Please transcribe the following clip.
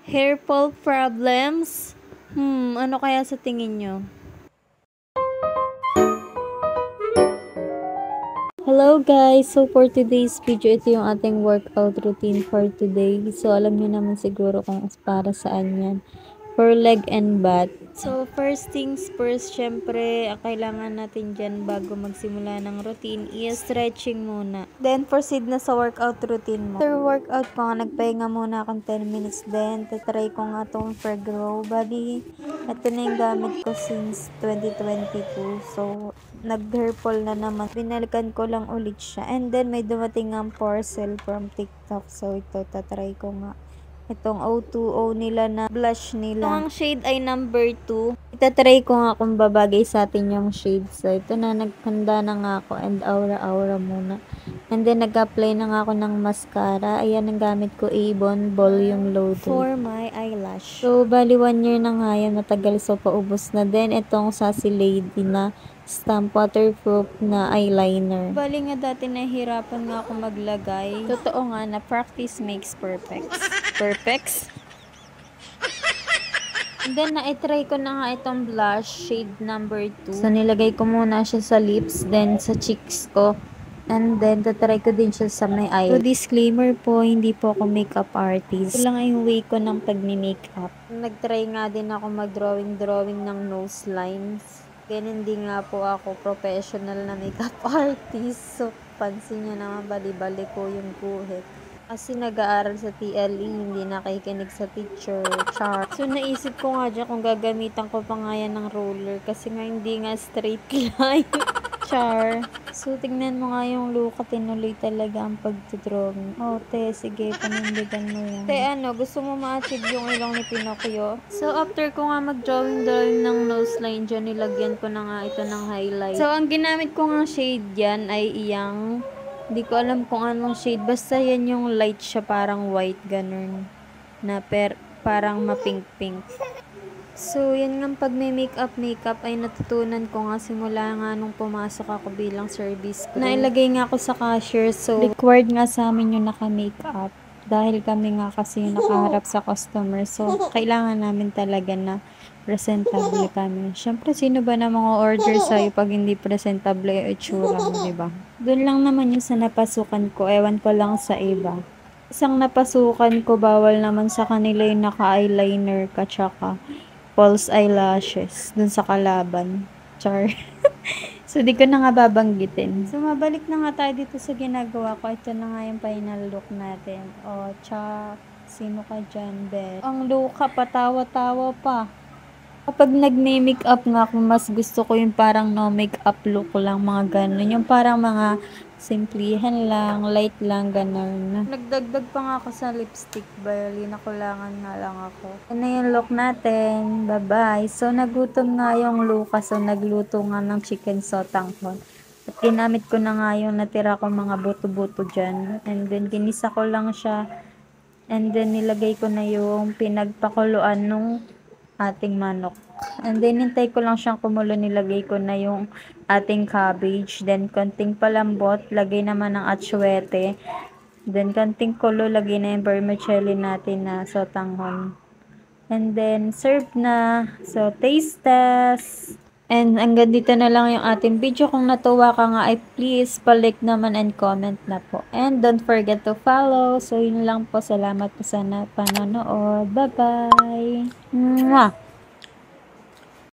Hair fall problems? Ano kaya sa tingin nyo? Hello guys! So for today's video, ito yung ating workout routine for today. So alam nyo naman siguro kung para saan yan. For leg and butt. So first things first, syempre, ang kailangan natin dyan bago magsimula ng routine is stretching muna. Then proceed na sa workout routine mo. After workout ko nga, nagpahinga muna akong 10 minutes. Then tatry ko nga itong Fergrow Body. Ito na yung gamit ko since 2022. So nag-hair fall na naman. Binalikan ko lang ulit siya. And then may dumating ang parcel from TikTok. So ito, tatry ko nga. Itong O2O nila na blush nila. Ito ang shade ay number 2. Itatry ko nga kung babagay sa atin yung shade. So, ito na, naghanda na nga ako and aura-aura muna. And then, nag-apply na nga ako ng mascara. Ayan ang gamit ko, Avon Volume Loader. For my eyelash. So, bali 1 year na nga yan. Matagal, so paubos na. Then, itong Sassy Lady na stamp waterproof na eyeliner. Bali nga dati nahihirapan nga ako maglagay. Totoo nga na practice makes perfect. Perfect? And then, na-try ko na nga itong blush, shade number 2. So, nilagay ko muna siya sa lips, then sa cheeks ko. And then, tatry ko din siya sa may eye. So, disclaimer po, hindi po ako makeup artist. Ito lang yung way ko ng pag-makeup. Nag-try nga din ako mag-drawing ng nose lines. Ganun din nga po ako professional na makeup artist. So, pansin nyo naman, bali-bali ko yung guhit. Kasi nag-aaral sa TLE, hindi nakikinig sa teacher, char. So, naisip ko nga dyan kung gagamitan ko pa nga yan ng roller. Kasi nga hindi nga straight line. Char. So, tignan mo nga yung look. Tinuloy talaga ang pagdodrawing. Oh, te, sige, panindigan mo yan. Te, gusto mo ma-achieve yung ilong ni Pinocchio? So, after ko nga mag-drawing ng nose line dyan, nilagyan ko na nga ito ng highlight. So, ang ginamit ko nga shade dyan ay iyang, hindi ko alam kung anong shade. Basta yan yung light siya, parang white, ganun. Na parang mapink-pink. So, yan nga pag may makeup ay natutunan ko nga simula nga nung pumasok ako bilang service crew. Nailagay nga ako sa cashier, so required nga sa amin yung naka-makeup. Dahil kami nga kasi yung nakaharap sa customer. So, kailangan namin talaga na presentable kami. Siyempre, sino ba na mga order sa'yo pag hindi presentable yung itsura mo, diba? Doon lang naman yung sa napasukan ko. Ewan ko lang sa iba. Isang napasukan ko, bawal naman sa kanila yung naka-eyeliner ka tsaka false eyelashes dun sa kalaban. Char. So, di ko na nga babanggitin. So, mabalik na nga tayo dito sa ginagawa ko. Ito na nga yung final look natin. O, tsak. Sino ka dyan, Beth? Ang look ka, patawa-tawa pa. Kapag nag-makeup nga ako, mas gusto ko yung parang no makeup look lang, mga ganun. Yung parang mga simplihan lang, light lang, ganun. Nagdagdag pa nga ako sa lipstick, barely nakulangan nga lang ako. Yan na yung look natin. Bye-bye. So, nagutom nga yung Lucas. So, nagluto nga ng chicken sotanghon. At ginamit ko na nga yung natira ko mga buto-buto dyan. And then, ginisa ko lang siya. And then, nilagay ko na yung pinagpakuluan nung ating manok. And then, hintay ko lang siyang kumulo. Nilagay ko na yung ating cabbage. Then, konting palambot. Lagay naman ng atsuete. Then, konting kulo. Lagay na yung vermicelli natin na sotanghon. And then, serve na. So, taste test. And hanggang dito na lang yung ating video. Kung natuwa ka nga ay please pa-like naman and comment na po. And don't forget to follow. So, yun lang po. Salamat po sa panonood. Bye-bye! Mwah!